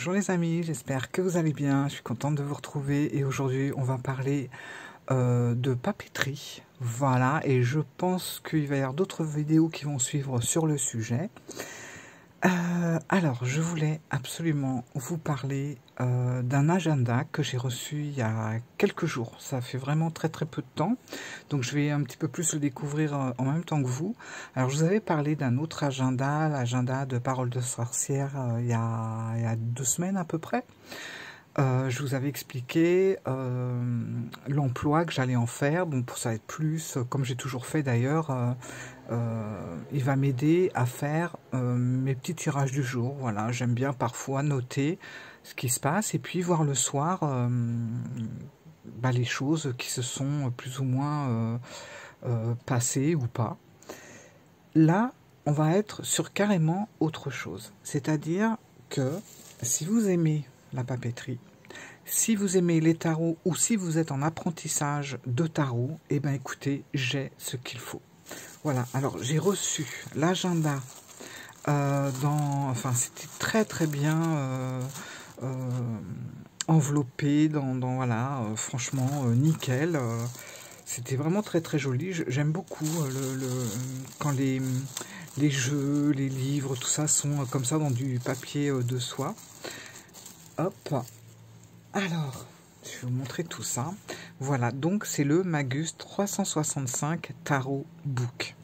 Bonjour les amis, j'espère que vous allez bien, je suis contente de vous retrouver et aujourd'hui on va parler de papeterie, voilà, et je pense qu'il va y avoir d'autres vidéos qui vont suivre sur le sujet. Alors, je voulais absolument vous parler d'un agenda que j'ai reçu il y a quelques jours. Ça fait vraiment très peu de temps, donc je vais un petit peu plus le découvrir en même temps que vous. Alors, je vous avais parlé d'un autre agenda, l'agenda de Parole de sorcière, il y a 2 semaines à peu près. Je vous avais expliqué l'emploi que j'allais en faire. Bon, pour ça être plus, comme j'ai toujours fait d'ailleurs, il va m'aider à faire mes petits tirages du jour. Voilà, j'aime bien parfois noter ce qui se passe et puis voir le soir les choses qui se sont plus ou moins passées ou pas. Là, on va être sur carrément autre chose. C'est-à-dire que si vous aimez la papeterie, si vous aimez les tarots ou si vous êtes en apprentissage de tarot, eh bien écoutez, j'ai ce qu'il faut. Voilà, alors j'ai reçu l'agenda c'était très bien enveloppé voilà, franchement nickel. C'était vraiment très joli. J'aime beaucoup quand les jeux, les livres, tout ça sont comme ça dans du papier de soie. Hop. Alors, je vais vous montrer tout ça. Voilà, donc c'est le Magus 365 Tarot Book.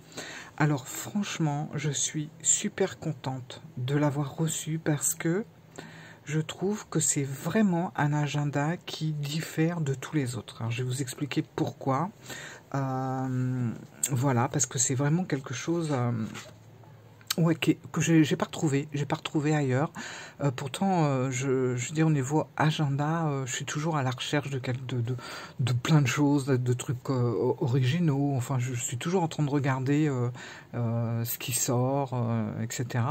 Alors franchement, je suis super contente de l'avoir reçu parce que je trouve que c'est vraiment un agenda qui diffère de tous les autres. Alors, je vais vous expliquer pourquoi. Voilà, parce que c'est vraiment quelque chose ouais, que j'ai pas retrouvé ailleurs. Pourtant, je veux dire, au niveau agenda, je suis toujours à la recherche de plein de choses, de trucs originaux. Enfin, je suis toujours en train de regarder ce qui sort, etc.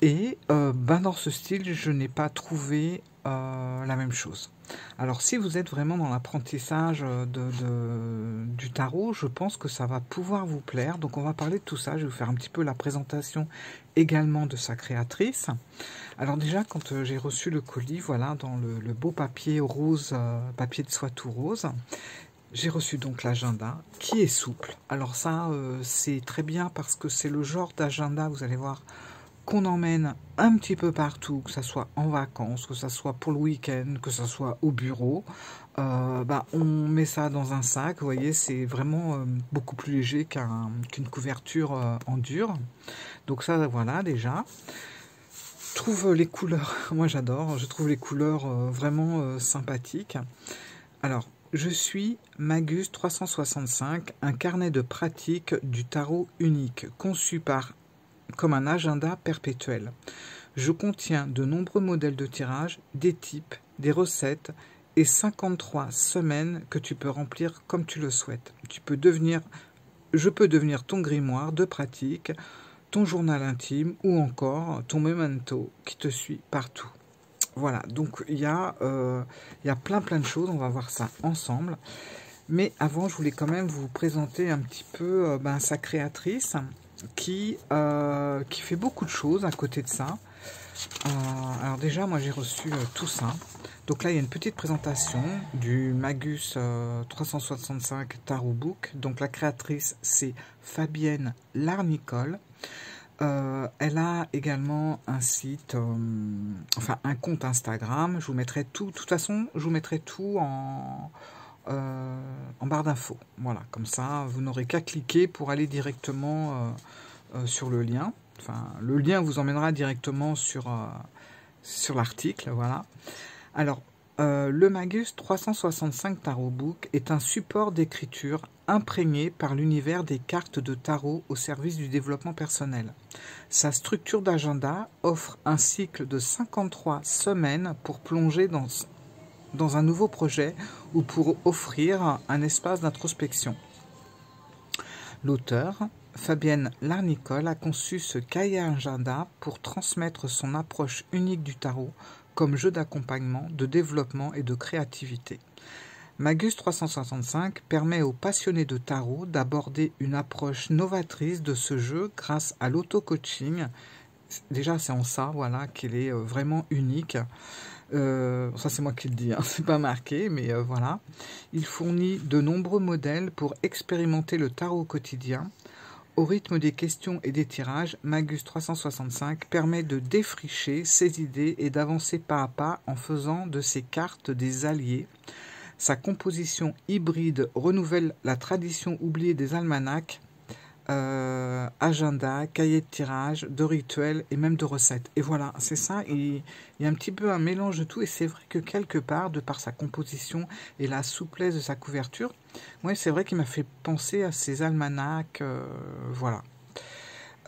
Et dans ce style, je n'ai pas trouvé la même chose. Alors, si vous êtes vraiment dans l'apprentissage du tarot, je pense que ça va pouvoir vous plaire. Donc, on va parler de tout ça. Je vais vous faire un petit peu la présentation également de sa créatrice. Alors déjà, quand j'ai reçu le colis, voilà, dans le beau papier rose, papier de soie tout rose, j'ai reçu donc l'agenda qui est souple. Alors ça, c'est très bien parce que c'est le genre d'agenda, vous allez voir, qu'on emmène un petit peu partout, que ce soit en vacances, que ce soit pour le week-end, que ce soit au bureau. On met ça dans un sac, vous voyez, c'est vraiment beaucoup plus léger qu'une couverture en dur. Donc ça, voilà, déjà. Je trouve les couleurs, moi j'adore, je trouve les couleurs vraiment sympathiques. Alors, je suis Magus 365, un carnet de pratique du tarot unique, conçu comme un agenda perpétuel. Je contiens de nombreux modèles de tirage, des types, des recettes et 53 semaines que tu peux remplir comme tu le souhaites. Je peux devenir ton grimoire de pratique, ton journal intime ou encore ton memento qui te suit partout. Voilà, donc il y a plein de choses, on va voir ça ensemble. Mais avant, je voulais quand même vous présenter un petit peu sa créatrice qui fait beaucoup de choses à côté de ça. Alors déjà, moi j'ai reçu tout ça. Donc là, il y a une petite présentation du Magus 365 Tarot Book. Donc la créatrice, c'est Fabienne Larnicole. Elle a également un site, un compte Instagram. Je vous mettrai tout. De toute façon, je vous mettrai tout en barre d'infos. Voilà, comme ça, vous n'aurez qu'à cliquer pour aller directement sur le lien. Enfin, le lien vous emmènera directement sur l'article. Voilà. Alors, le Magus 365 Tarot Book est un support d'écriture imprégné par l'univers des cartes de tarot au service du développement personnel. Sa structure d'agenda offre un cycle de 53 semaines pour plonger dans un nouveau projet ou pour offrir un espace d'introspection. L'auteur, Fabienne Larnicole, a conçu ce cahier agenda pour transmettre son approche unique du tarot comme jeu d'accompagnement, de développement et de créativité. Magus 365 permet aux passionnés de tarot d'aborder une approche novatrice de ce jeu grâce à l'auto-coaching déjà c'est en ça, voilà, qu'elle est vraiment unique. Ça c'est moi qui le dis, hein, c'est pas marqué, mais voilà. Il fournit de nombreux modèles pour expérimenter le tarot au quotidien. Au rythme des questions et des tirages, Magus 365 permet de défricher ses idées et d'avancer pas à pas en faisant de ses cartes des alliés. Sa composition hybride renouvelle la tradition oubliée des almanachs, agenda, cahier de tirage, de rituels et même de recettes. Et voilà, c'est ça, il y a un petit peu un mélange de tout, et c'est vrai que quelque part, de par sa composition et la souplesse de sa couverture, ouais, c'est vrai qu'il m'a fait penser à ces almanachs, voilà.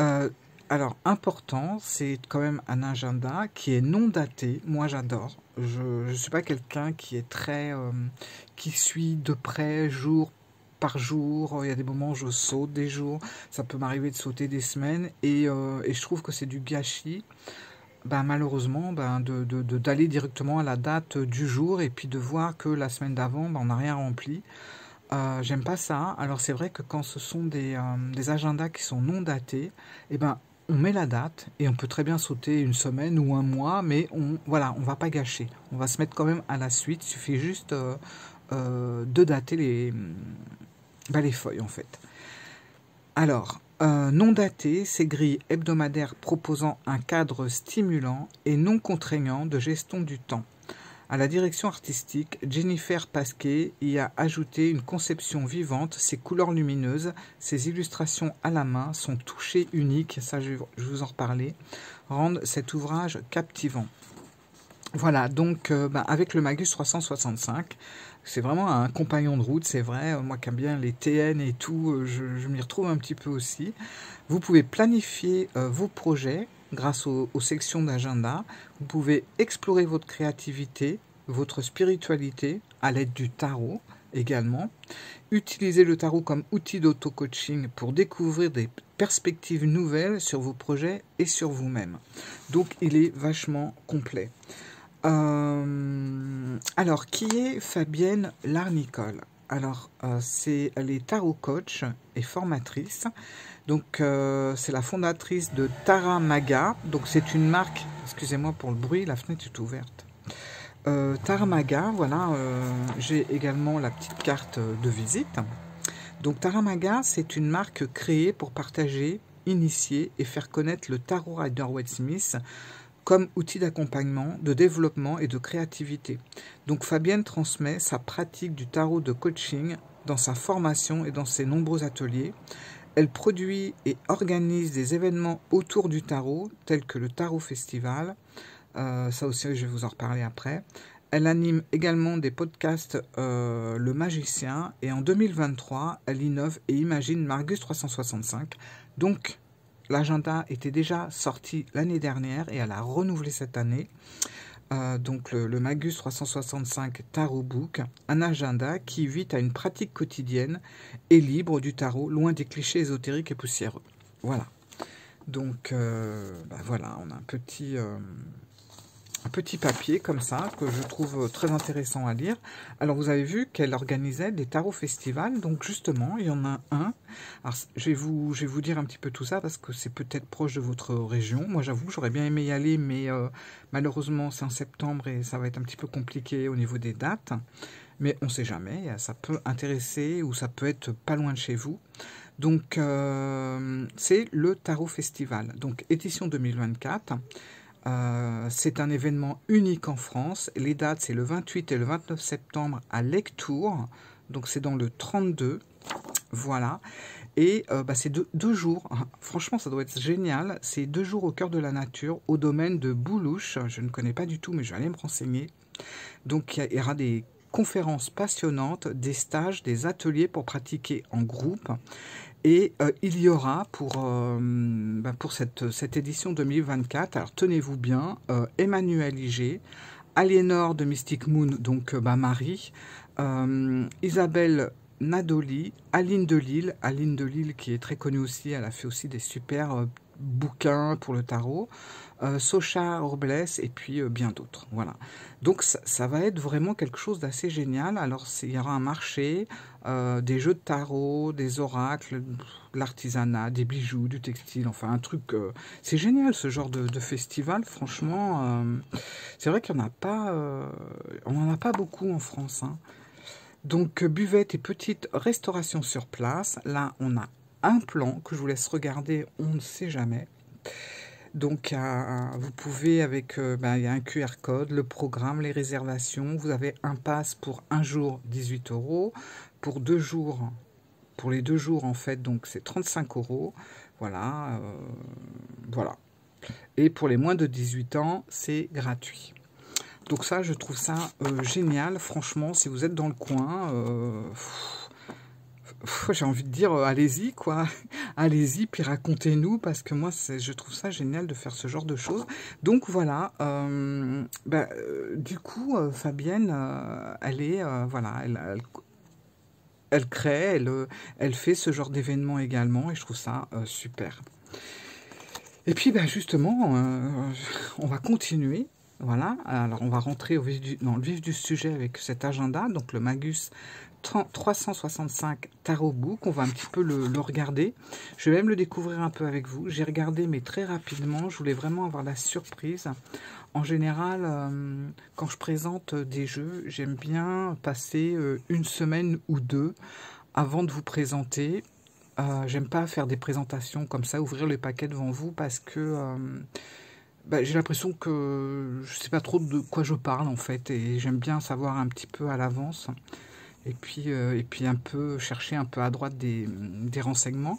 Euh, alors, important, c'est quand même un agenda qui est non daté. Moi, j'adore. Je ne suis pas quelqu'un qui est très... qui suit de près, jour par jour. Il y a des moments où je saute des jours. Ça peut m'arriver de sauter des semaines. Et je trouve que c'est du gâchis. Ben, malheureusement, ben, d'aller directement à la date du jour et puis de voir que la semaine d'avant, ben, on n'a rien rempli. J'aime pas ça. Alors c'est vrai que quand ce sont des agendas qui sont non datés, eh ben, on met la date et on peut très bien sauter une semaine ou un mois, mais voilà, on va pas gâcher. On va se mettre quand même à la suite. Il suffit juste de dater les feuilles en fait. Alors, non daté, ces grilles hebdomadaires proposant un cadre stimulant et non contraignant de gestion du temps. À la direction artistique, Jennifer Pasquet y a ajouté une conception vivante, ses couleurs lumineuses, ses illustrations à la main, son toucher unique, ça je vais vous en reparler, rendent cet ouvrage captivant. Voilà, donc avec le Magus 365, c'est vraiment un compagnon de route, c'est vrai, moi qui aime bien les TN et tout, je m'y retrouve un petit peu aussi. Vous pouvez planifier vos projets grâce aux sections d'agenda, vous pouvez explorer votre créativité, votre spiritualité à l'aide du tarot également, utiliser le tarot comme outil d'auto-coaching pour découvrir des perspectives nouvelles sur vos projets et sur vous-même. Donc il est vachement complet. Alors, qui est Fabienne Larnicole? Alors, elle est tarot coach et formatrice. Donc, c'est la fondatrice de Taramaga. Donc, c'est une marque. Excusez-moi pour le bruit, la fenêtre est ouverte. Taramaga, voilà. J'ai également la petite carte de visite. Donc, Taramaga, c'est une marque créée pour partager, initier et faire connaître le tarot Rider-Waite-Smith comme outil d'accompagnement, de développement et de créativité. Donc Fabienne transmet sa pratique du tarot de coaching dans sa formation et dans ses nombreux ateliers. Elle produit et organise des événements autour du tarot, tels que le Tarot Festival. Ça aussi, je vais vous en reparler après. Elle anime également des podcasts Le Magicien. Et en 2023, elle innove et imagine Magus 365. Donc, l'agenda était déjà sorti l'année dernière et elle a renouvelé cette année. Donc le Magus 365 Tarot Book, un agenda qui invite à une pratique quotidienne et libre du tarot, loin des clichés ésotériques et poussiéreux. Voilà. Donc voilà, on a un petit papier comme ça que je trouve très intéressant à lire. Alors vous avez vu qu'elle organisait des tarots festivals, donc justement il y en a un. Alors je vais vous dire un petit peu tout ça parce que c'est peut-être proche de votre région. Moi j'avoue j'aurais bien aimé y aller, mais malheureusement c'est en septembre et ça va être un petit peu compliqué au niveau des dates. Mais on ne sait jamais, ça peut intéresser ou ça peut être pas loin de chez vous. Donc c'est le Tarot Festival, donc édition 2024. C'est un événement unique en France. Les dates, c'est le 28 et le 29 septembre à Lectoure. Donc, c'est dans le 32. Voilà. Et c'est deux jours. Franchement, ça doit être génial. C'est 2 jours au cœur de la nature, au domaine de Boulouche. Je ne connais pas du tout, mais je vais aller me renseigner. Donc, il y aura des conférences passionnantes, des stages, des ateliers pour pratiquer en groupe. Et il y aura pour cette édition 2024, alors tenez-vous bien, Emmanuel Iger, Aliénor de Mystic Moon, donc Marie, Isabelle Nadoli, Aline Delille qui est très connue aussi, elle a fait aussi des super bouquins pour le tarot, Socha Orblès et puis bien d'autres. Voilà. Donc ça va être vraiment quelque chose d'assez génial. Alors il y aura un marché, des jeux de tarot, des oracles, de l'artisanat, des bijoux, du textile, enfin un truc... c'est génial ce genre de festival, franchement. C'est vrai qu'il n'y en a pas... on n'en a pas beaucoup en France. Hein. Donc buvette et petite restauration sur place. Là on a un plan que je vous laisse regarder, on ne sait jamais. Donc, vous pouvez avec, il y a un QR code, le programme, les réservations. Vous avez un pass pour un jour, 18 €. Pour 2 jours, pour les 2 jours en fait, donc c'est 35 €. Voilà, voilà. Et pour les moins de 18 ans, c'est gratuit. Donc ça, je trouve ça génial. Franchement, si vous êtes dans le coin... j'ai envie de dire, allez-y, quoi. Allez-y, puis racontez-nous, parce que moi, je trouve ça génial de faire ce genre de choses. Donc, voilà. Du coup, Fabienne, elle est, voilà, elle crée, elle fait ce genre d'événement également, et je trouve ça super. Et puis, justement, on va continuer. Voilà, alors on va rentrer dans le vif du sujet avec cet agenda, donc le Magus 365 Tarot Book. On va un petit peu le regarder. Je vais même le découvrir un peu avec vous. J'ai regardé, mais très rapidement. Je voulais vraiment avoir la surprise. En général, quand je présente des jeux, j'aime bien passer une semaine ou deux avant de vous présenter. J'aime pas faire des présentations comme ça, ouvrir les paquets devant vous, parce que... j'ai l'impression que je sais pas trop de quoi je parle en fait, et j'aime bien savoir un petit peu à l'avance, et puis un peu chercher un peu à droite des renseignements.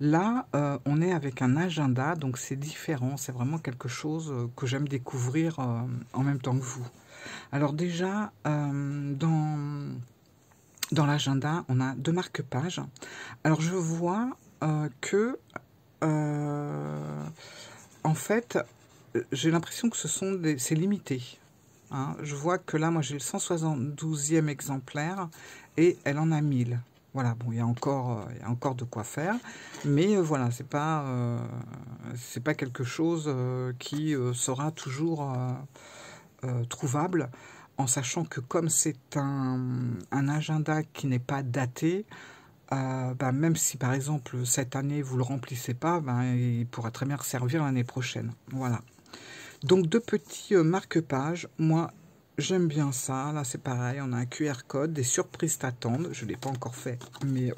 Là, on est avec un agenda, donc c'est différent, c'est vraiment quelque chose que j'aime découvrir en même temps que vous. Alors déjà, dans l'agenda, on a 2 marque-pages. Alors je vois que, en fait, j'ai l'impression que c'est limité. Hein. Je vois que là, moi, j'ai le 172e exemplaire et elle en a 1000. Voilà, bon, il y a encore de quoi faire. Mais voilà, c'est pas quelque chose qui sera toujours trouvable, en sachant que comme c'est un agenda qui n'est pas daté, même si par exemple cette année vous le remplissez pas, il pourra très bien servir l'année prochaine. Voilà. Donc 2 petits marque-pages. Moi j'aime bien ça. Là c'est pareil, on a un QR code, des surprises t'attendent. Je ne l'ai pas encore fait, mais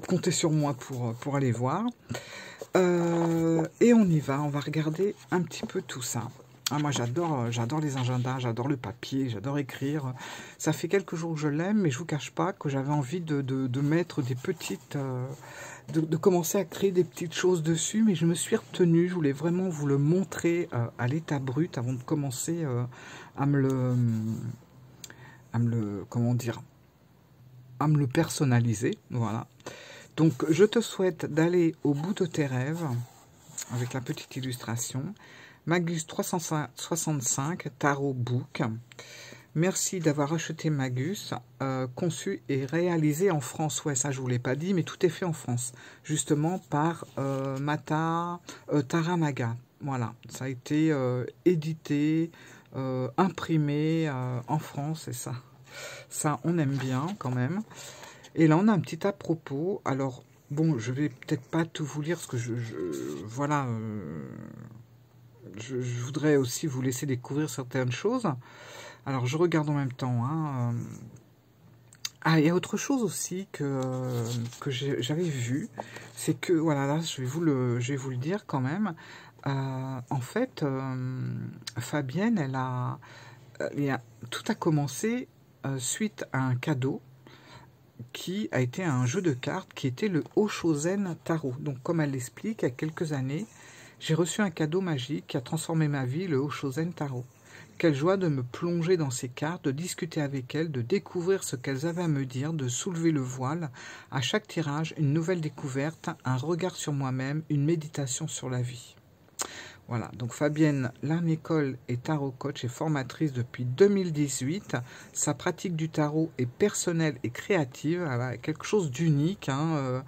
comptez sur moi pour aller voir. Et on y va, on va regarder un petit peu tout ça. Ah, moi j'adore les agendas, j'adore le papier, j'adore écrire. Ça fait quelques jours que je l'aime, mais je vous cache pas que j'avais envie de mettre des petites... de commencer à créer des petites choses dessus, mais je me suis retenue. Je voulais vraiment vous le montrer à l'état brut avant de commencer à me le... comment dire, à me le personnaliser. Voilà. Donc je te souhaite d'aller au bout de tes rêves avec la petite illustration. Magus 365 Tarot Book. Merci d'avoir acheté Magus, conçu et réalisé en France. Ouais, ça je vous l'ai pas dit, mais tout est fait en France, justement par Taramaga. Voilà, ça a été édité, imprimé en France, et ça on aime bien quand même. Et là on a un petit à propos. Alors bon, je vais peut-être pas tout vous lire, parce que voilà. Je voudrais aussi vous laisser découvrir certaines choses. Alors, je regarde en même temps. Hein. Ah, il y a autre chose aussi que j'avais vu. C'est que, voilà, là, je vais vous le dire quand même. En fait, Fabienne, tout a commencé suite à un cadeau qui a été un jeu de cartes qui était le Oshozen Tarot. Donc, comme elle l'explique, il y a quelques années, j'ai reçu un cadeau magique qui a transformé ma vie, le Oshozen Tarot. Quelle joie de me plonger dans ces cartes, de discuter avec elles, de découvrir ce qu'elles avaient à me dire, de soulever le voile. À chaque tirage, une nouvelle découverte, un regard sur moi-même, une méditation sur la vie. Voilà, donc Fabienne Larnicole est tarot coach et formatrice depuis 2018. Sa pratique du tarot est personnelle et créative. Elle a quelque chose d'unique hein,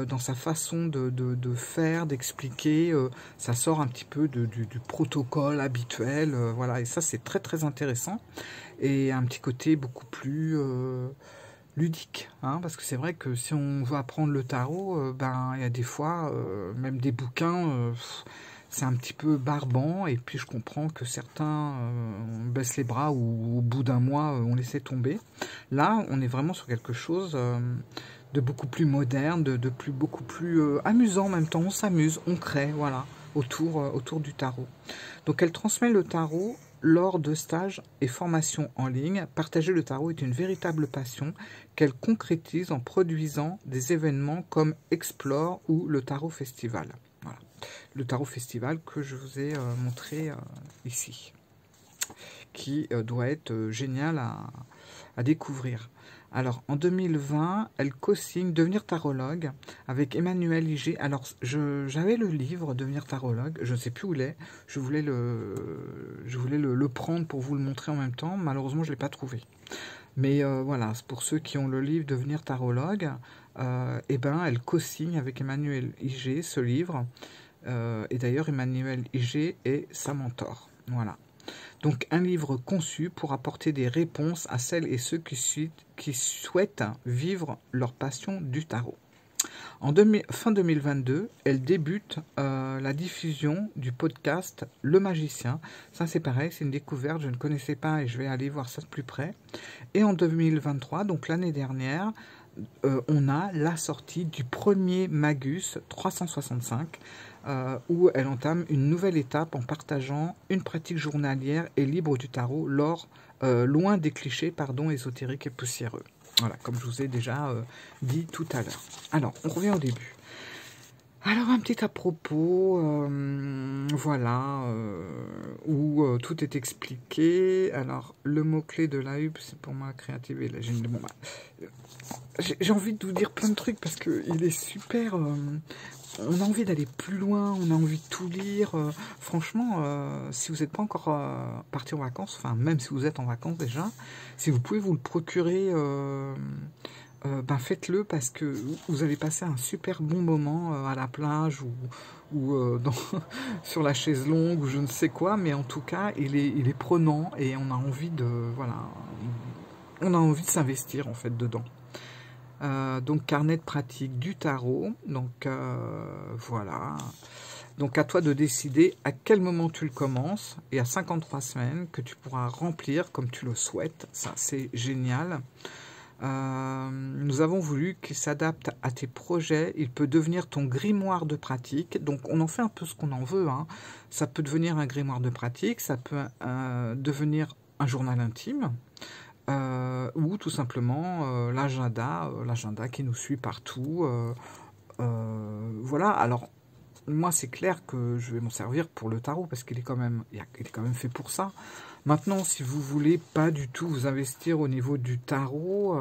dans sa façon de faire, d'expliquer. Ça sort un petit peu du protocole habituel. Voilà, et ça c'est très très intéressant. Et un petit côté beaucoup plus ludique, hein, parce que c'est vrai que si on veut apprendre le tarot, ben il y a des fois, même des bouquins c'est un petit peu barbant, et puis je comprends que certains baissent les bras ou au bout d'un mois on laissait tomber. Là, on est vraiment sur quelque chose de beaucoup plus moderne, beaucoup plus amusant en même temps. On s'amuse, on crée, voilà, autour du tarot. Donc elle transmet le tarot lors de stages et formations en ligne. Partager le tarot est une véritable passion qu'elle concrétise en produisant des événements comme Explore ou le Tarot Festival. Voilà. Le Tarot Festival que je vous ai montré ici, qui doit être génial à découvrir. Alors, en 2020, elle co-signe Devenir tarologue avec Emmanuel Iger. Alors, j'avais le livre Devenir tarologue, je ne sais plus où il est. Je voulais le prendre pour vous le montrer en même temps. Malheureusement, je ne l'ai pas trouvé. Mais voilà, pour ceux qui ont le livre Devenir tarologue, eh ben, elle co-signe avec Emmanuel Iger ce livre. Et d'ailleurs, Emmanuel Iger est sa mentor. Voilà. Donc un livre conçu pour apporter des réponses à celles et ceux qui souhaitent vivre leur passion du tarot. En fin 2022, elle débute la diffusion du podcast Le Magicien. Ça c'est pareil, c'est une découverte, je ne connaissais pas et je vais aller voir ça de plus près. Et en 2023, donc l'année dernière, on a la sortie du premier Magus 365, où elle entame une nouvelle étape en partageant une pratique journalière et libre du tarot, loin des clichés ésotériques et poussiéreux. Voilà, comme je vous ai déjà dit tout à l'heure. Alors, on revient au début. Alors, un petit à propos, voilà, où tout est expliqué. Alors, le mot-clé de la hub, c'est pour moi créative et la génie. Bon, j'ai envie de vous dire plein de trucs parce qu'il est super... on a envie d'aller plus loin, on a envie de tout lire. Franchement, si vous n'êtes pas encore parti en vacances, enfin, même si vous êtes en vacances déjà, si vous pouvez vous le procurer... ben faites-le parce que vous allez passer un super bon moment à la plage ou sur la chaise longue ou je ne sais quoi, mais en tout cas il est prenant et on a envie de s'investir en fait dedans. Donc carnet de pratique du tarot, donc voilà. Donc à toi de décider à quel moment tu le commences et à 53 semaines que tu pourras remplir comme tu le souhaites. Ça c'est génial. Nous avons voulu qu'il s'adapte à tes projets. Il peut devenir ton grimoire de pratique. Donc on en fait un peu ce qu'on en veut, hein. Ça peut devenir un grimoire de pratique, ça peut devenir un journal intime, ou tout simplement l'agenda qui nous suit partout. Voilà, alors moi c'est clair que je vais m'en servir pour le tarot parce qu'il est quand même fait pour ça. Maintenant, si vous voulez pas du tout vous investir au niveau du tarot,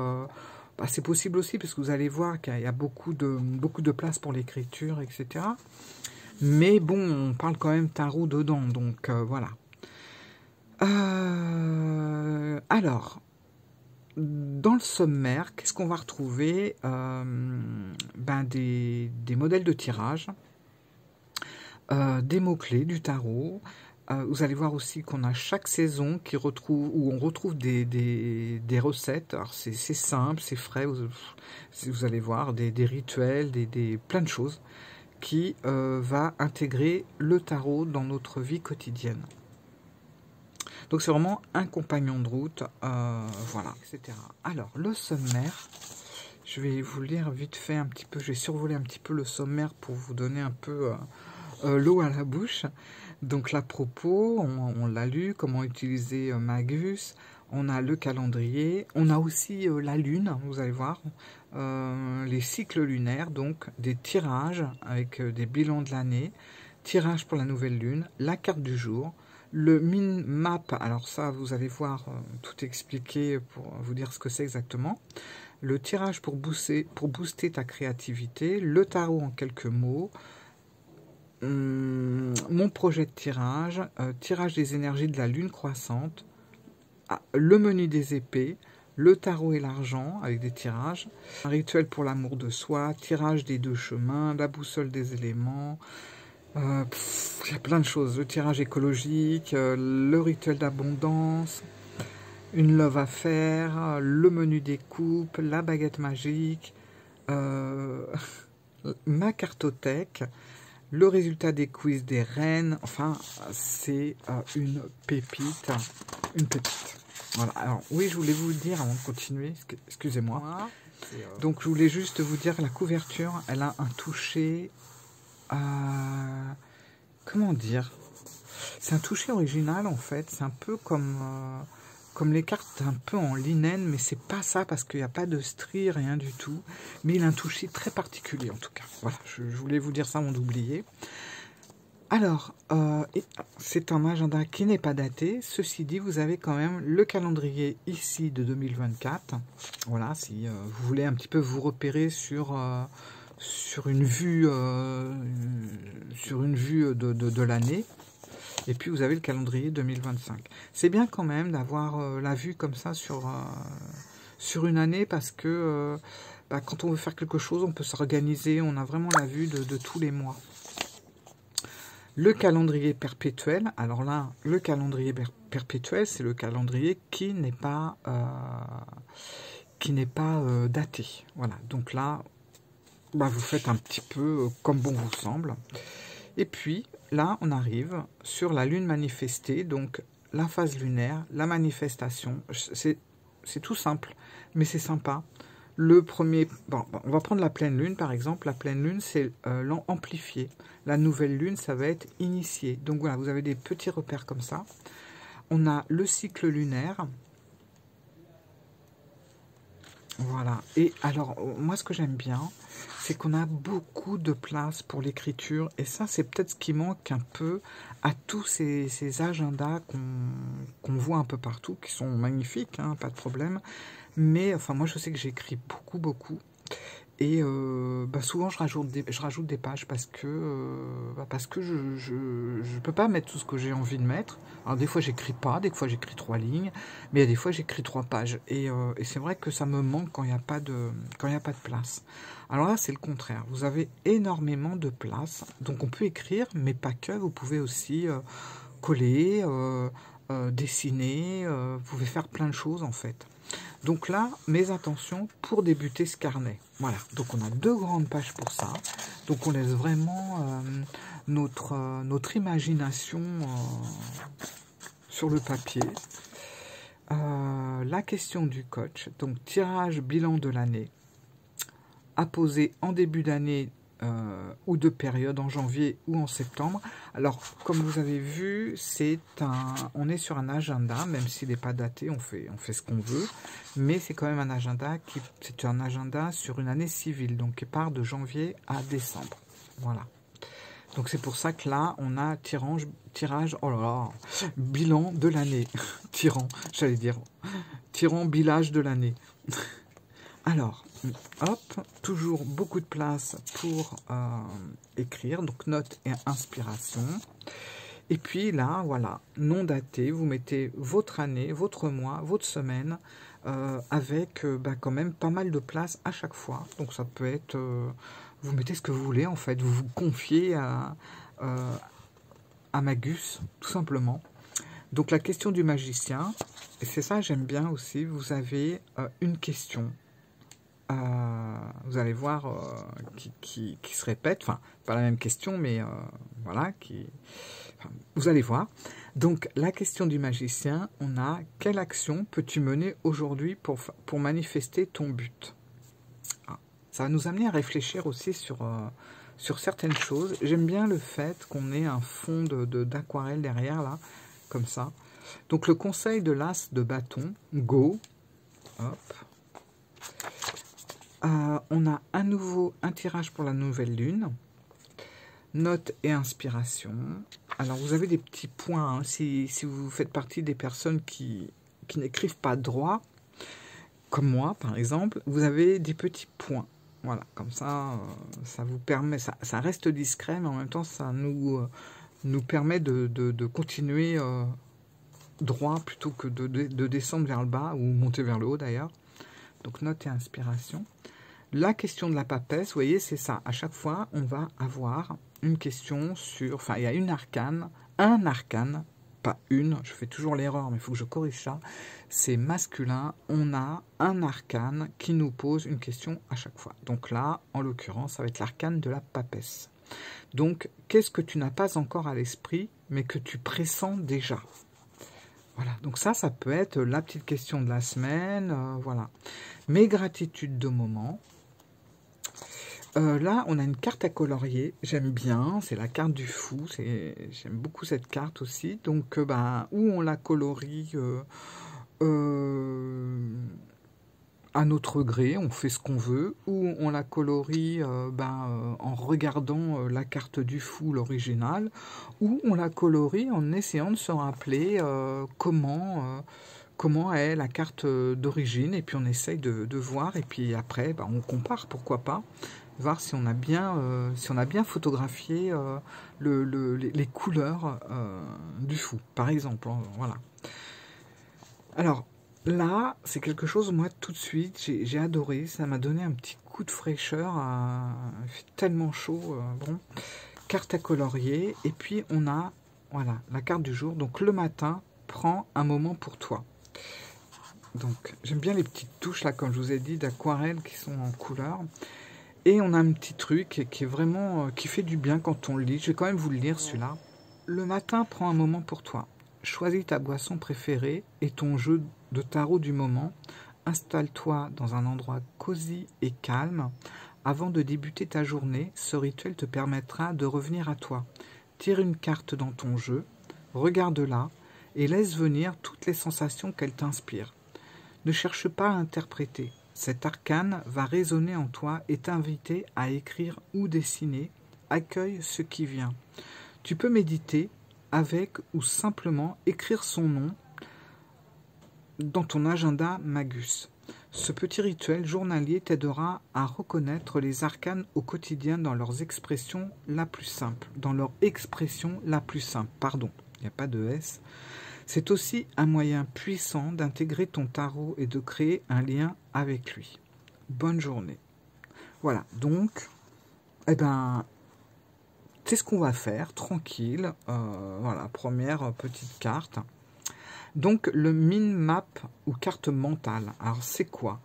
bah, c'est possible aussi parce que vous allez voir qu'il y a beaucoup de place pour l'écriture, etc. Mais bon, on parle quand même tarot dedans, donc voilà. Alors, dans le sommaire, qu'est-ce qu'on va retrouver? Ben des modèles de tirage, des mots-clés du tarot. Vous allez voir aussi qu'on a chaque saison où on retrouve des recettes. Alors c'est simple, c'est frais. Vous allez voir des rituels, plein de choses qui va intégrer le tarot dans notre vie quotidienne. Donc c'est vraiment un compagnon de route, voilà, etc. Alors le sommaire, je vais vous lire vite fait un petit peu. Je vais survoler un petit peu le sommaire pour vous donner un peu l'eau à la bouche. Donc l'à propos, on l'a lu, comment utiliser Magus, on a le calendrier, on a aussi la lune, vous allez voir, les cycles lunaires, donc des tirages avec des bilans de l'année, tirage pour la nouvelle lune, la carte du jour, le min map, alors ça vous allez voir tout expliqué pour vous dire ce que c'est exactement, le tirage pour booster ta créativité, le tarot en quelques mots, mon projet de tirage, tirage des énergies de la lune croissante, le menu des épées, le tarot et l'argent avec des tirages, un rituel pour l'amour de soi, tirage des 2 chemins, la boussole des éléments, il y a plein de choses, le tirage écologique, le rituel d'abondance, une love affaire, le menu des coupes, la baguette magique, ma cartothèque, le résultat des quiz des reines, enfin c'est une pépite, une pépite. Voilà, alors oui, je voulais vous le dire avant de continuer, excusez-moi. Donc je voulais juste vous dire, la couverture, elle a un toucher, comment dire, c'est un toucher original en fait, c'est un peu comme les cartes un peu en linen, mais c'est pas ça parce qu'il n'y a pas de stries, rien du tout, mais il a un toucher très particulier en tout cas. Voilà, je voulais vous dire ça avant d'oublier. Alors, c'est un agenda qui n'est pas daté. Ceci dit, vous avez quand même le calendrier ici de 2024. Voilà, si vous voulez un petit peu vous repérer sur une vue, de l'année. Et puis, vous avez le calendrier 2025. C'est bien quand même d'avoir la vue comme ça sur une année parce que quand on veut faire quelque chose, on peut s'organiser. On a vraiment la vue de tous les mois. Le calendrier perpétuel, alors là, le calendrier perpétuel, c'est le calendrier qui n'est pas daté. Voilà, donc là, vous faites un petit peu comme bon vous semble. Et puis, là, on arrive sur la lune manifestée, donc la phase lunaire, la manifestation. C'est tout simple, mais c'est sympa. Le premier, on va prendre la pleine lune par exemple. La pleine lune, c'est l'amplifié. La nouvelle lune, ça va être initié. Donc voilà, vous avez des petits repères comme ça. On a le cycle lunaire. Voilà. Et alors, moi, ce que j'aime bien, c'est qu'on a beaucoup de place pour l'écriture. Et ça, c'est peut-être ce qui manque un peu à tous ces agendas qu'on voit un peu partout, qui sont magnifiques, hein, pas de problème. Mais enfin, moi, je sais que j'écris beaucoup. Et souvent, je rajoute des pages parce que je peux pas mettre tout ce que j'ai envie de mettre. Alors, des fois, j'écris pas, des fois, j'écris 3 lignes, mais il y a des fois, j'écris 3 pages. Et c'est vrai que ça me manque quand il n'y a pas de place. Alors là, c'est le contraire. Vous avez énormément de place. Donc, on peut écrire, mais pas que. Vous pouvez aussi coller, dessiner. Vous pouvez faire plein de choses, en fait. Donc là, mes intentions pour débuter ce carnet. Voilà, donc on a 2 grandes pages pour ça. Donc on laisse vraiment notre imagination sur le papier. La question du coach, donc tirage bilan de l'année, à poser en début d'année ou de période, en janvier ou en septembre. Alors, comme vous avez vu, on est sur un agenda, même s'il n'est pas daté, on fait ce qu'on veut, mais c'est quand même un agenda c'est un agenda sur une année civile, donc qui part de janvier à décembre. Voilà. Donc c'est pour ça que là, on a tirage, oh là là, bilan de l'année. Tirant bilage de l'année. Alors, hop, toujours beaucoup de place pour écrire, donc notes et inspiration. Et puis là, voilà, non daté, vous mettez votre année, votre mois, votre semaine, avec quand même pas mal de place à chaque fois. Donc ça peut être, vous mettez ce que vous voulez en fait, vous vous confiez à Magus, tout simplement. Donc la question du magicien, et c'est ça j'aime bien aussi, vous avez une question. Vous allez voir qui se répète, enfin pas la même question mais voilà, vous allez voir. Donc la question du magicien, on a: quelle action peux-tu mener aujourd'hui pour manifester ton but? Ça va nous amener à réfléchir aussi sur certaines choses. J'aime bien le fait qu'on ait un fond d'aquarelle derrière là, comme ça. Donc le conseil de l'as de bâton, go, hop. On a un tirage pour la nouvelle lune, notes et inspiration. Alors vous avez des petits points, hein, si vous faites partie des personnes qui n'écrivent pas droit, comme moi par exemple, vous avez des petits points. Voilà, comme ça, ça vous permet, ça reste discret, mais en même temps, ça nous permet de continuer droit plutôt que de descendre vers le bas ou monter vers le haut d'ailleurs. Donc note et inspiration. La question de la papesse, vous voyez, c'est ça. À chaque fois, on va avoir une question sur... Enfin, il y a une arcane, un arcane, pas une, je fais toujours l'erreur, mais il faut que je corrige ça. C'est masculin, on a un arcane qui nous pose une question à chaque fois. Donc là, en l'occurrence, ça va être l'arcane de la papesse. Donc, qu'est-ce que tu n'as pas encore à l'esprit, mais que tu pressens déjà? Voilà, donc ça peut être la petite question de la semaine, voilà. Mes gratitudes de moment. Là, on a une carte à colorier, j'aime bien, c'est la carte du fou, j'aime beaucoup cette carte aussi. Donc, où on la colorie à notre gré, on fait ce qu'on veut, ou on la colorie en regardant la carte du fou, l'original, ou on la colorie en essayant de se rappeler comment est la carte d'origine, et puis on essaye de voir, et puis après on compare, pourquoi pas, voir si on a bien photographié les couleurs du fou, par exemple, hein, voilà. Alors, là, c'est quelque chose, moi, tout de suite, j'ai adoré. Ça m'a donné un petit coup de fraîcheur. Il fait tellement chaud. Bon, carte à colorier. Et puis, on a, voilà, la carte du jour. Donc, le matin, prends un moment pour toi. Donc, j'aime bien les petites touches, là, comme je vous ai dit, d'aquarelle qui sont en couleur. Et on a un petit truc qui est vraiment, qui fait du bien quand on le lit. Je vais quand même vous le lire, celui-là. Le matin, prends un moment pour toi. Choisis ta boisson préférée et ton jeu de tarot du moment. Installe-toi dans un endroit cosy et calme. Avant de débuter ta journée, ce rituel te permettra de revenir à toi. Tire une carte dans ton jeu, regarde-la et laisse venir toutes les sensations qu'elle t'inspire. Ne cherche pas à interpréter. Cet arcane va résonner en toi et t'inviter à écrire ou dessiner. Accueille ce qui vient. Tu peux méditer avec ou simplement écrire son nom dans ton agenda Magus. Ce petit rituel journalier t'aidera à reconnaître les arcanes au quotidien dans leur expression la plus simple. Pardon, il n'y a pas de S. C'est aussi un moyen puissant d'intégrer ton tarot et de créer un lien avec lui. Bonne journée. Voilà, donc, c'est ce qu'on va faire, tranquille. Voilà, première petite carte. Donc, le mind map ou carte mentale. Alors, c'est quoi?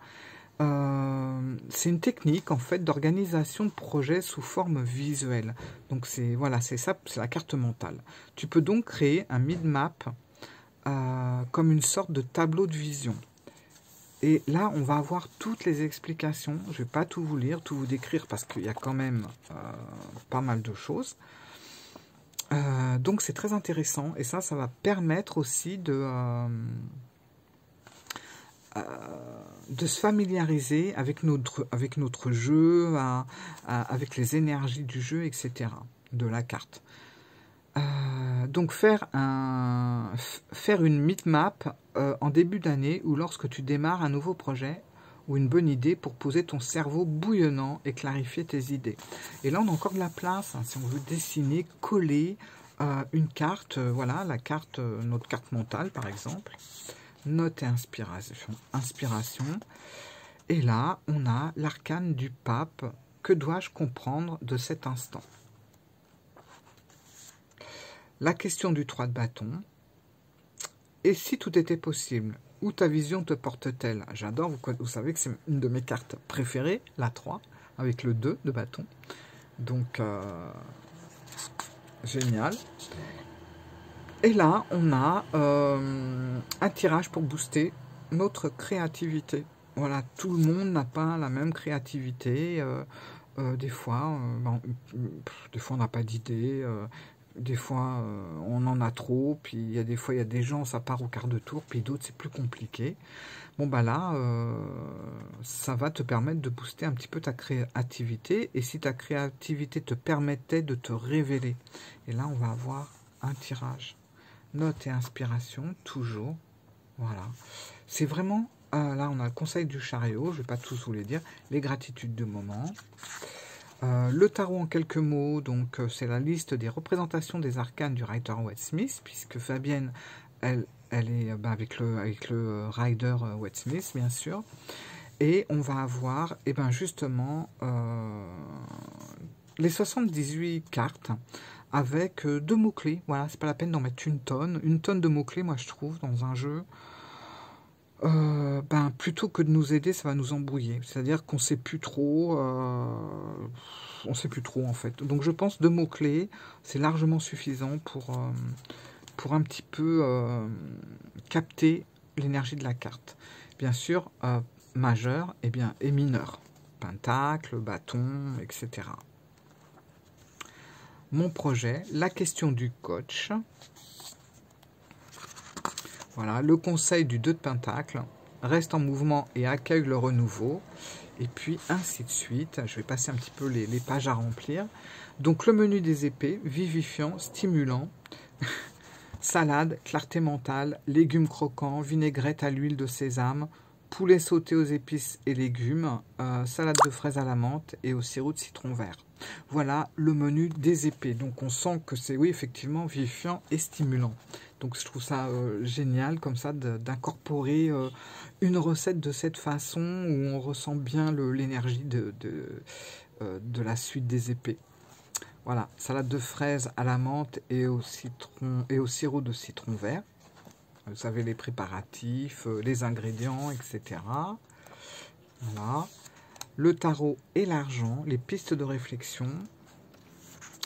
C'est une technique, en fait, d'organisation de projets sous forme visuelle. Donc, voilà, c'est ça, c'est la carte mentale. Tu peux donc créer un mind map comme une sorte de tableau de vision. Et là, on va avoir toutes les explications. Je ne vais pas tout vous lire, tout vous décrire, parce qu'il y a quand même pas mal de choses. Donc, c'est très intéressant. Et ça va permettre aussi de se familiariser avec notre jeu, avec les énergies du jeu, etc., de la carte. Donc faire une mind-map en début d'année ou lorsque tu démarres un nouveau projet ou une bonne idée pour poser ton cerveau bouillonnant et clarifier tes idées. Et là, on a encore de la place, hein, si on veut dessiner, coller une carte, voilà, notre carte mentale par exemple, note et inspiration. Et là, on a l'arcane du pape. Que dois-je comprendre de cet instant? La question du 3 de bâton. Et si tout était possible, où ta vision te porte-t-elle? J'adore, vous savez que c'est une de mes cartes préférées, la 3, avec le 2 de bâton. Donc, génial. Et là, on a un tirage pour booster notre créativité. Voilà, tout le monde n'a pas la même créativité. Des fois, on n'a pas d'idée. Des fois, on en a trop, puis il y a des fois, il y a des gens, ça part au quart de tour, puis d'autres, c'est plus compliqué. Bon, là, ça va te permettre de booster un petit peu ta créativité, et si ta créativité te permettait de te révéler. Et là, on va avoir un tirage. Note et inspiration, toujours. Voilà. C'est vraiment Là, on a le conseil du chariot, je ne vais pas tous vous les dire, les gratitudes de moment. Le tarot en quelques mots, donc c'est la liste des représentations des arcanes du Rider-Waite-Smith, puisque Fabienne, elle est avec le Rider-Waite-Smith, bien sûr. Et on va avoir, justement, les 78 cartes avec 2 mots-clés. Voilà, c'est pas la peine d'en mettre une tonne. Une tonne de mots-clés, moi, je trouve, dans un jeu. Plutôt que de nous aider, ça va nous embrouiller. C'est-à-dire qu'on sait plus trop, on sait plus trop en fait. Donc je pense 2 mots-clés, c'est largement suffisant pour un petit peu capter l'énergie de la carte. Bien sûr, majeur et mineur. Pentacle, bâton, etc. Mon projet, la question du coach. Voilà, le conseil du 2 de pentacle, reste en mouvement et accueille le renouveau, et puis ainsi de suite. Je vais passer un petit peu les pages à remplir. Donc le menu des épées, vivifiant, stimulant, salade, clarté mentale, légumes croquants, vinaigrette à l'huile de sésame, poulet sauté aux épices et légumes, salade de fraises à la menthe et au sirop de citron vert. Voilà le menu des épées. Donc on sent que c'est, oui, effectivement, vivifiant et stimulant. Donc je trouve ça génial comme ça d'incorporer une recette de cette façon où on ressent bien l'énergie de la suite des épées. Voilà, salade de fraises à la menthe et au sirop de citron vert. Vous savez les préparatifs, les ingrédients, etc. Voilà. Le tarot et l'argent, les pistes de réflexion,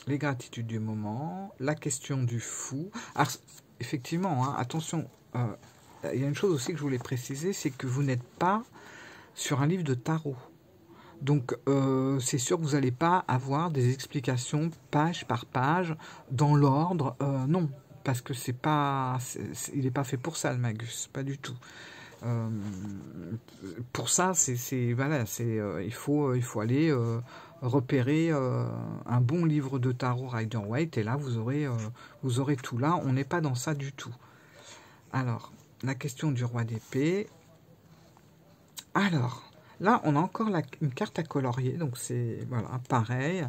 les gratitudes du moment, la question du fou. Alors, effectivement, hein, attention, il y a une chose aussi que je voulais préciser, c'est que vous n'êtes pas sur un livre de tarot. Donc, c'est sûr que vous n'allez pas avoir des explications page par page, dans l'ordre. Non, parce que il n'est pas fait pour ça, le Magus, pas du tout. Pour ça, voilà, il faut aller repérer un bon livre de tarot Rider-Waite, et là vous aurez tout. Là, on n'est pas dans ça du tout. Alors, la question du roi d'épée. Alors, là, on a encore une carte à colorier, donc c'est voilà, pareil.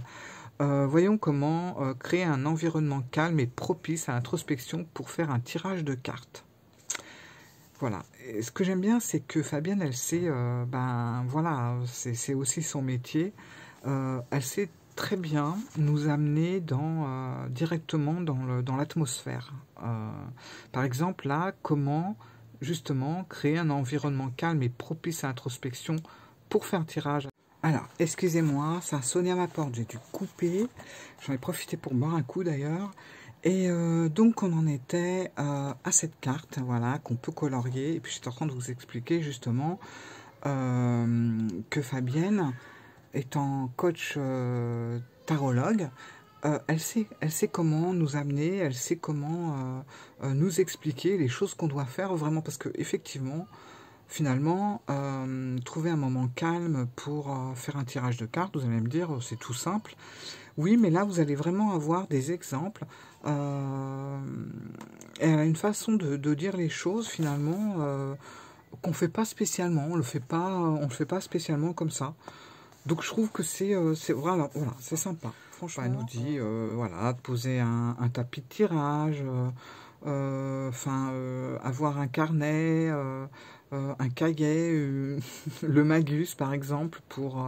Voyons comment créer un environnement calme et propice à l'introspection pour faire un tirage de cartes. Voilà. Et ce que j'aime bien, c'est que Fabienne, elle sait, voilà, c'est aussi son métier. Elle sait très bien nous amener directement dans l'atmosphère. Par exemple, là, comment justement créer un environnement calme et propice à l'introspection pour faire un tirage. Alors, excusez-moi, ça a sonné à ma porte, j'ai dû couper. J'en ai profité pour boire un coup d'ailleurs. Et donc on en était à cette carte, voilà, qu'on peut colorier. Et puis j'étais en train de vous expliquer justement que Fabienne, étant coach tarologue, elle sait comment nous amener, elle sait comment nous expliquer les choses qu'on doit faire vraiment, parce que effectivement, finalement, trouver un moment calme pour faire un tirage de cartes, vous allez me dire, c'est tout simple. Oui, mais là, vous allez vraiment avoir des exemples. Elle a une façon de dire les choses, finalement, qu'on ne fait pas spécialement. On le fait pas spécialement comme ça. Donc, je trouve que voilà, c'est sympa. Franchement, elle nous dit, voilà, de poser un tapis de tirage, avoir un carnet, un cahier, le Magus, par exemple, pour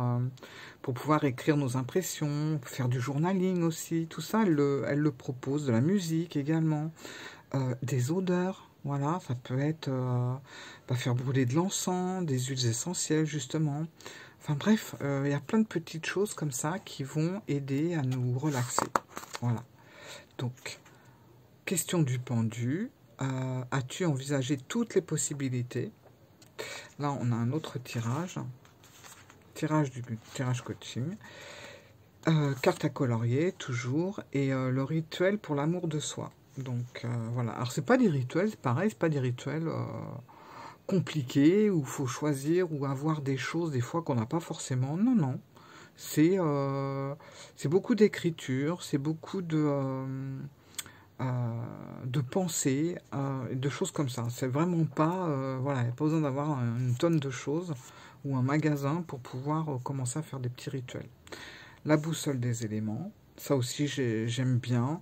pouvoir écrire nos impressions, faire du journaling aussi, tout ça, elle le propose, de la musique également, des odeurs, voilà, ça peut être faire brûler de l'encens, des huiles essentielles justement, enfin bref, il y a plein de petites choses comme ça qui vont aider à nous relaxer, voilà. Donc, question du pendu, as-tu envisagé toutes les possibilités? Là, on a un autre tirage coaching, carte à colorier toujours, et le rituel pour l'amour de soi. Donc voilà, alors c'est pas des rituels, c'est pareil, c'est pas des rituels compliqués où il faut choisir ou avoir des choses des fois qu'on n'a pas forcément. Non, non, c'est beaucoup d'écriture, c'est beaucoup de pensées, de choses comme ça. C'est vraiment pas, voilà, il n'y a pas besoin d'avoir une tonne de choses ou un magasin pour pouvoir commencer à faire des petits rituels. La boussole des éléments, ça aussi j'aime bien.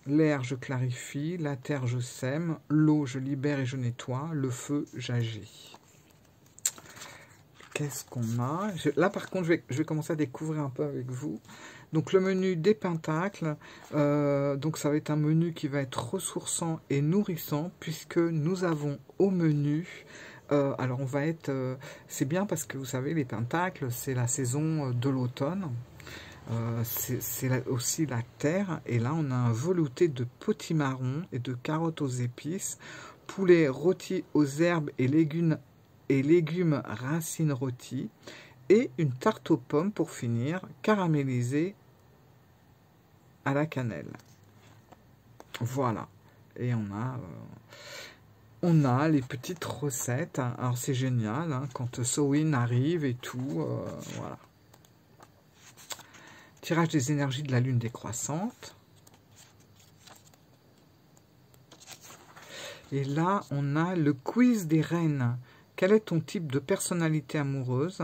L'air, je clarifie. La terre, je sème. L'eau, je libère et je nettoie. Le feu, j'agis. Qu'est-ce qu'on a? Là, par contre, je vais commencer à découvrir un peu avec vous. Donc, le menu des pentacles. Donc, ça va être un menu qui va être ressourçant et nourrissant, puisque nous avons au menu... alors, on va être... c'est bien parce que, vous savez, les pentacles, c'est la saison de l'automne. C'est aussi la terre. Et là, on a un velouté de potimarron et de carottes aux épices. Poulet rôti aux herbes et légumes racines rôties, et une tarte aux pommes pour finir, caramélisée à la cannelle. Voilà. Et on a les petites recettes. Alors c'est génial, hein, quand Samhain arrive et tout. Voilà. Tirage des énergies de la lune décroissante. Et là, on a le quiz des reines. Quel est ton type de personnalité amoureuse?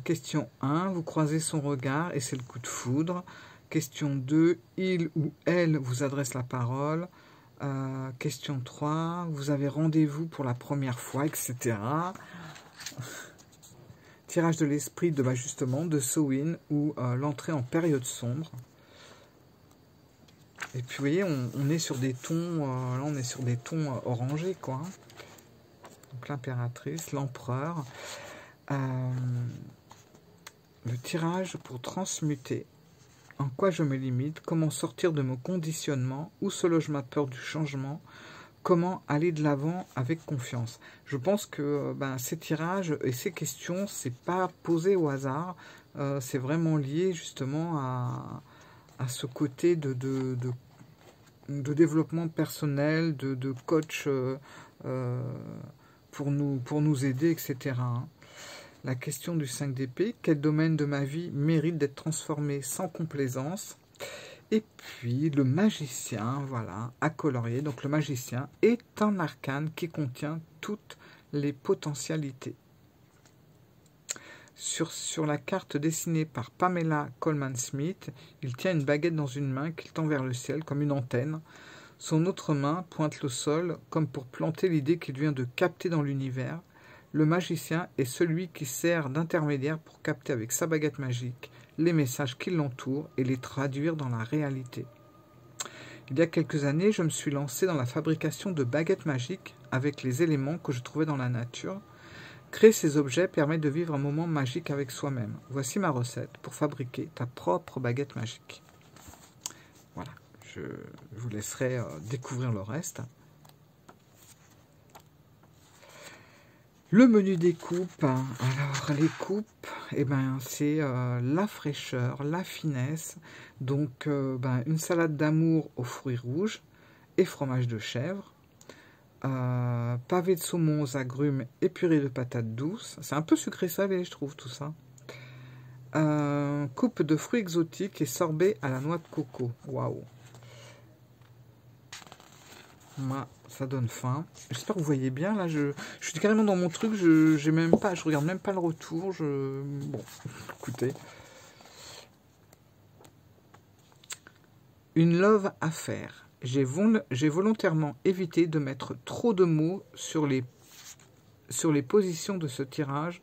Question 1, vous croisez son regard et c'est le coup de foudre. Question 2, il ou elle vous adresse la parole. Question 3, vous avez rendez-vous pour la première fois, etc. Tirage de l'esprit de l'ajustement de Samhain ou l'entrée en période sombre. Et puis vous voyez, on est sur des tons, là on est sur des tons orangés, quoi. Donc l'impératrice, l'empereur. Le tirage pour transmuter. En quoi je me limite? Comment sortir de mon conditionnement? Où se loge ma peur du changement? Comment aller de l'avant avec confiance? Je pense que ces tirages et ces questions, c'est pas posé au hasard. C'est vraiment lié justement à ce côté de développement personnel, de coach pour nous aider, etc. La question du 5 d'épée, quel domaine de ma vie mérite d'être transformé sans complaisance? Et puis le magicien, voilà, à colorier. Donc le magicien est un arcane qui contient toutes les potentialités. Sur la carte dessinée par Pamela Coleman Smith, il tient une baguette dans une main qu'il tend vers le ciel comme une antenne. Son autre main pointe le sol comme pour planter l'idée qu'il vient de capter dans l'univers. Le magicien est celui qui sert d'intermédiaire pour capter avec sa baguette magique les messages qui l'entourent et les traduire dans la réalité. Il y a quelques années, je me suis lancé dans la fabrication de baguettes magiques avec les éléments que je trouvais dans la nature. Créer ces objets permet de vivre un moment magique avec soi-même. Voici ma recette pour fabriquer ta propre baguette magique. Voilà, je vous laisserai découvrir le reste. Le menu des coupes, alors les coupes, c'est la fraîcheur, la finesse, donc une salade d'amour aux fruits rouges et fromage de chèvre, pavé de saumon aux agrumes et purée de patates douces, c'est un peu sucré-salé je trouve tout ça, coupe de fruits exotiques et sorbet à la noix de coco, waouh! Moi, ça donne faim. J'espère que vous voyez bien. Là, je suis carrément dans mon truc. Je regarde même pas le retour. Bon, écoutez. Une love à faire. J'ai volontairement évité de mettre trop de mots sur les positions de ce tirage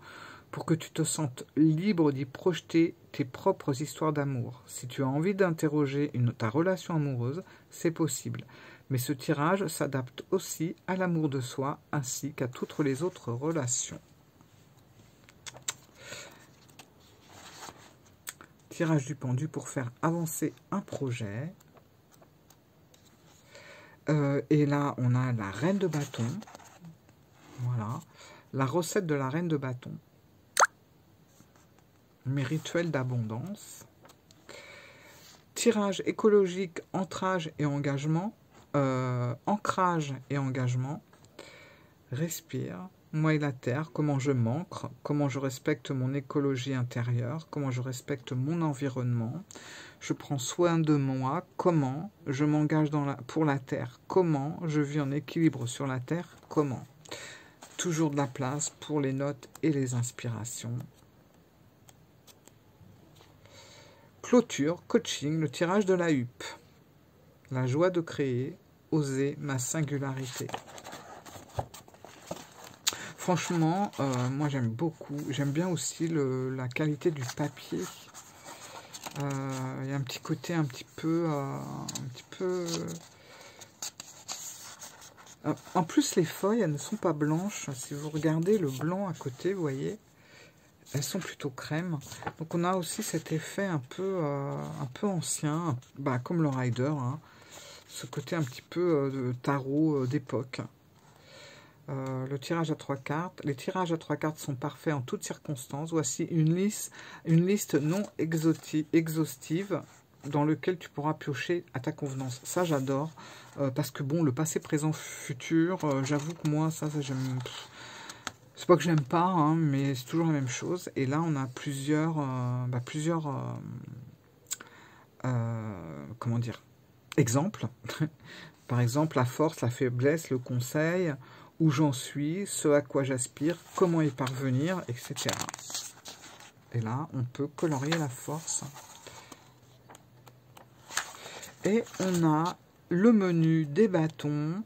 pour que tu te sentes libre d'y projeter tes propres histoires d'amour. Si tu as envie d'interroger ta relation amoureuse, c'est possible. Mais ce tirage s'adapte aussi à l'amour de soi ainsi qu'à toutes les autres relations. Tirage du pendu pour faire avancer un projet. Et là, on a la reine de bâton. Voilà. La recette de la reine de bâton. Mes rituels d'abondance. Tirage écologique, ancrage et engagement. Ancrage et engagement. Respire. moi et la terre, comment je m'ancre, comment je respecte mon écologie intérieure, comment je respecte mon environnement, je prends soin de moi, comment je m'engage pour la terre, comment je vis en équilibre sur la terre, comment. Toujours de la place pour les notes et les inspirations. Clôture, coaching, le tirage de la huppe. La joie de créer, oser ma singularité. Franchement, moi j'aime beaucoup. J'aime bien aussi la qualité du papier. Il y a un petit côté un petit peu... En plus, les feuilles, elles ne sont pas blanches. Si vous regardez le blanc à côté, vous voyez, elles sont plutôt crème. Donc on a aussi cet effet un peu ancien, comme le Rider, hein. Ce côté un petit peu de tarot d'époque. Le tirage à 3 cartes. Les tirages à 3 cartes sont parfaits en toutes circonstances. Voici une liste non exhaustive dans lequel tu pourras piocher à ta convenance. Ça, j'adore. Parce que bon, le passé, présent, futur, j'avoue que moi, ça j'aime... C'est pas que j'aime pas, hein, mais c'est toujours la même chose. Et là, on a comment dire, exemples. Par exemple, la force, la faiblesse, le conseil, où j'en suis, ce à quoi j'aspire, comment y parvenir, etc. Et là, on peut colorier la force. Et on a le menu des bâtons,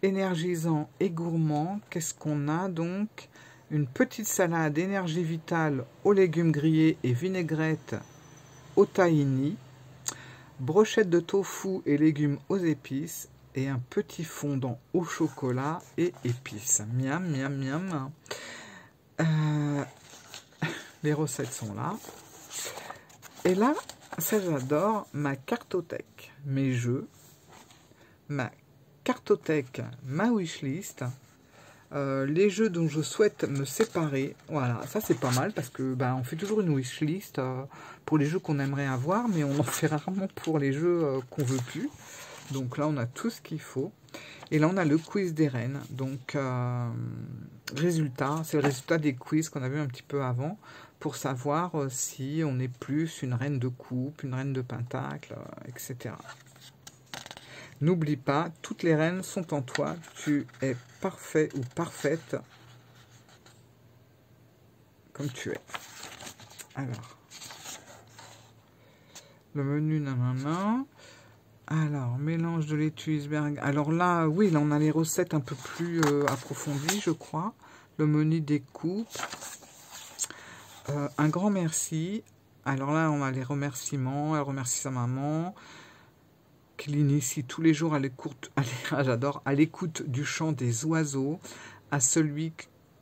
énergisant et gourmand. Qu'est-ce qu'on a donc? Une petite salade énergie vitale aux légumes grillés et vinaigrette au tahini, brochette de tofu et légumes aux épices, et un petit fondant au chocolat et épices. Miam, miam, miam. Les recettes sont là. Et là, ça j'adore, ma cartothèque, mes jeux, ma cartothèque, ma wishlist, les jeux dont je souhaite me séparer. Voilà, ça c'est pas mal parce que on fait toujours une wishlist pour les jeux qu'on aimerait avoir, mais on en fait rarement pour les jeux qu'on veut plus. Donc là, on a tout ce qu'il faut. Et là, on a le quiz des reines. Donc, résultat, c'est le résultat des quiz qu'on a vu un petit peu avant pour savoir si on est plus une reine de coupe, une reine de pentacle, etc. N'oublie pas, toutes les reines sont en toi. Tu es parfait ou parfaite comme tu es. Alors, le menu nanana. Alors, mélange de laitue iceberg. Alors là, oui, là, on a les recettes un peu plus approfondies, je crois. Le menu des coupes. Un grand merci. Alors là, on a les remerciements. Elle remercie sa maman, qui l'initie tous les jours à l'écoute, j'adore, à l'écoute du chant des oiseaux, à celui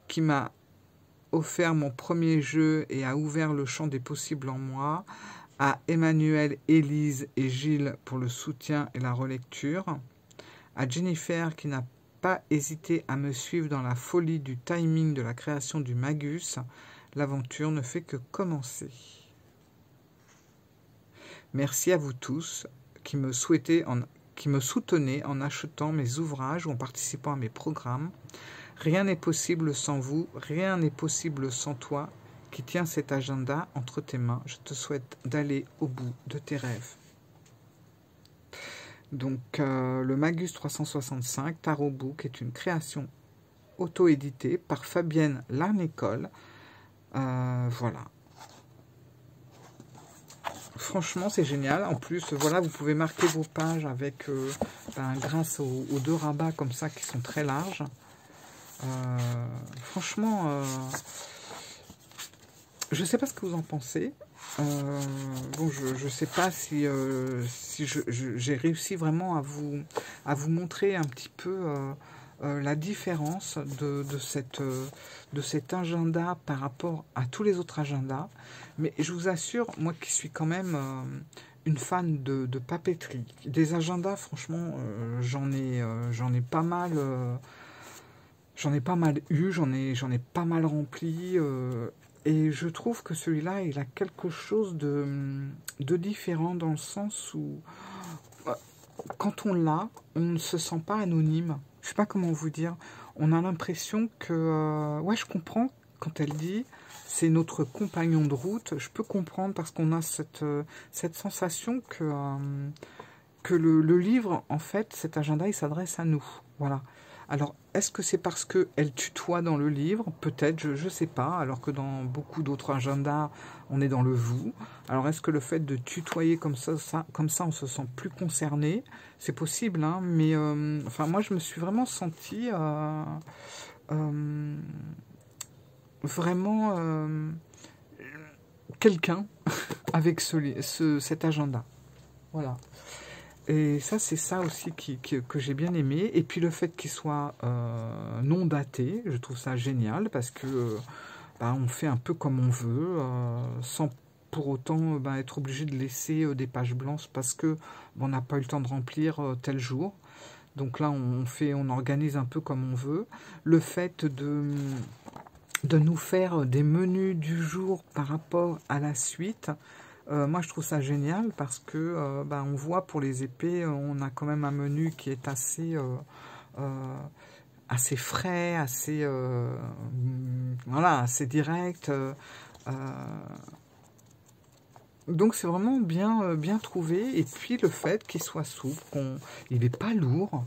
qui m'a offert mon premier jeu et a ouvert le champ des possibles en moi, à Emmanuel, Élise et Gilles pour le soutien et la relecture, à Jennifer qui n'a pas hésité à me suivre dans la folie du timing de la création du Magus. L'aventure ne fait que commencer. Merci à vous tous qui me soutenez en achetant mes ouvrages ou en participant à mes programmes. Rien n'est possible sans vous, rien n'est possible sans toi qui tiens cet agenda entre tes mains. Je te souhaite d'aller au bout de tes rêves. Donc, le Magus 365 Tarot Book est une création auto-éditée par Fabienne Larnécole. Voilà. Franchement, c'est génial. En plus, voilà, vous pouvez marquer vos pages avec, grâce aux deux rabats comme ça qui sont très larges. Franchement, je ne sais pas ce que vous en pensez. Bon, je ne sais pas si j'ai réussi vraiment à vous montrer un petit peu la différence de cet agenda par rapport à tous les autres agendas. Mais je vous assure, moi qui suis quand même une fan de papeterie, des agendas, franchement, j'en ai pas mal... J'en ai pas mal eu, j'en ai pas mal rempli, et je trouve que celui-là, il a quelque chose de différent dans le sens où, quand on l'a, on ne se sent pas anonyme. Je sais pas comment vous dire. on a l'impression que... ouais, je comprends quand elle dit c'est notre compagnon de route. Je peux comprendre parce qu'on a cette sensation que le livre, en fait, cet agenda, il s'adresse à nous. Voilà. Alors, est-ce que c'est parce qu'elle tutoie dans le livre? Peut-être, je ne sais pas, alors que dans beaucoup d'autres agendas, on est dans le vous. Alors, est-ce que le fait de tutoyer comme ça, on se sent plus concerné? C'est possible, hein, mais enfin, moi, je me suis vraiment sentie vraiment quelqu'un avec cet agenda. Voilà. Et ça, c'est ça aussi que j'ai bien aimé. Et puis le fait qu'il soit non daté, je trouve ça génial parce que bah, on fait un peu comme on veut, sans pour autant être obligé de laisser des pages blanches parce que on n'a pas eu le temps de remplir tel jour. Donc là, on organise un peu comme on veut. Le fait de nous faire des menus du jour par rapport à la suite, moi je trouve ça génial parce que on voit pour les épées, on a quand même un menu qui est assez frais, assez voilà, assez direct. Donc c'est vraiment bien trouvé. Et puis le fait qu'il soit souple, il n'est pas lourd.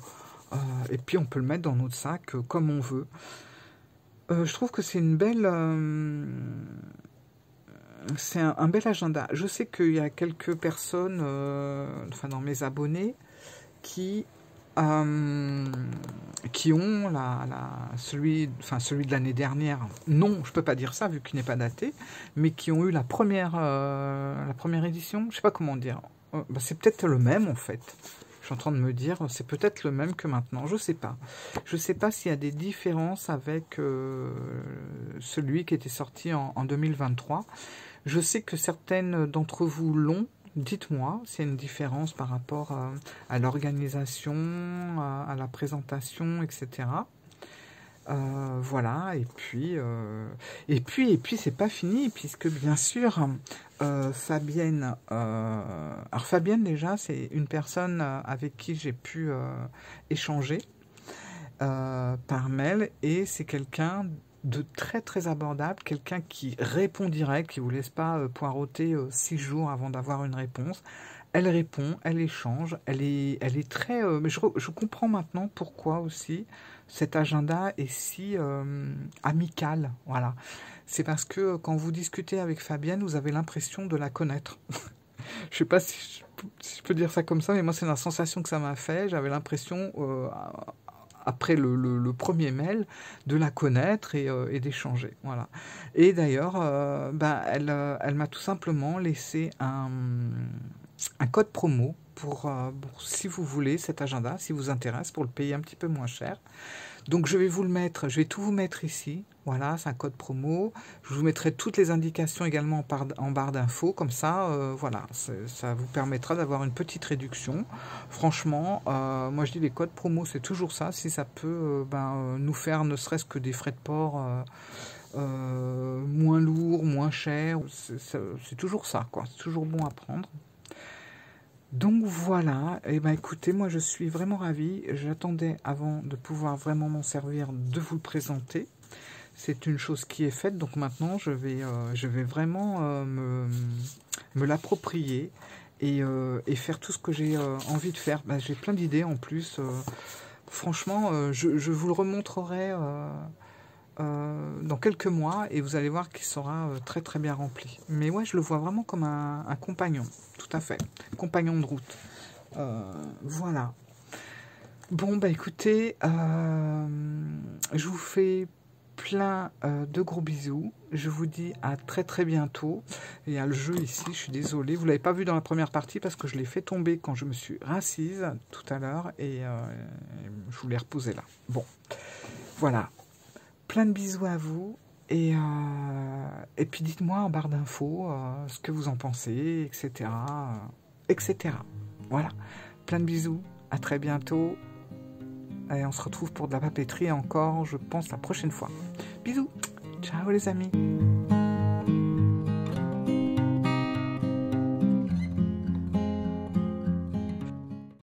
Et puis on peut le mettre dans notre sac comme on veut. Je trouve que c'est une belle... c'est un bel agenda. Je sais qu'il y a quelques personnes, enfin dans mes abonnés, qui ont celui de l'année dernière. Non, je peux pas dire ça vu qu'il n'est pas daté, mais qui ont eu la première édition. Je sais pas comment dire. C'est peut-être le même en fait. Je suis en train de me dire, c'est peut-être le même que maintenant. Je sais pas. Je sais pas s'il y a des différences avec celui qui était sorti en 2023. Je sais que certaines d'entre vous l'ont. Dites-moi s'il y a une différence par rapport à l'organisation, à la présentation, etc. Voilà, et puis c'est pas fini, puisque bien sûr, Fabienne, alors Fabienne déjà, c'est une personne avec qui j'ai pu échanger par mail, et c'est quelqu'un de très très abordable, quelqu'un qui répond direct, qui vous laisse pas poireauter 6 jours avant d'avoir une réponse. Elle répond, elle échange, elle est très... mais je comprends maintenant pourquoi aussi cet agenda est si amical. Voilà. C'est parce que quand vous discutez avec Fabienne, vous avez l'impression de la connaître. Je sais pas si je peux dire ça comme ça, mais moi c'est la sensation que ça m'a fait. J'avais l'impression, après le premier mail, de la connaître et d'échanger. Voilà. Et d'ailleurs, elle m'a tout simplement laissé un code promo pour si vous voulez cet agenda, si vous intéresse, pour le payer un petit peu moins cher. Donc je vais vous le mettre, je vais tout vous mettre ici. Voilà, c'est un code promo. Je vous mettrai toutes les indications également en barre d'infos, comme ça, voilà, ça vous permettra d'avoir une petite réduction. Franchement, moi je dis les codes promo, c'est toujours ça. Si ça peut nous faire ne serait-ce que des frais de port moins lourds, moins chers, c'est toujours ça, quoi. C'est toujours bon à prendre. Donc voilà, et écoutez, moi je suis vraiment ravie. J'attendais avant de pouvoir vraiment m'en servir de vous le présenter. C'est une chose qui est faite, donc maintenant je vais vraiment me l'approprier et faire tout ce que j'ai envie de faire. J'ai plein d'idées en plus. Franchement, je vous le remontrerai dans quelques mois et vous allez voir qu'il sera très très bien rempli. Mais ouais, je le vois vraiment comme un compagnon, tout à fait, compagnon de route. Voilà. Bon, écoutez, je vous fais plein de gros bisous. Je vous dis à très très bientôt. Il y a le jeu ici, je suis désolée. Vous ne l'avez pas vu dans la première partie parce que je l'ai fait tomber quand je me suis rassise tout à l'heure et je vous l'ai reposé là. Bon, voilà. Plein de bisous à vous et puis dites-moi en barre d'infos ce que vous en pensez, etc. etc. Voilà. Plein de bisous. À très bientôt. Et on se retrouve pour de la papeterie encore, je pense, la prochaine fois. Bisous. Ciao les amis.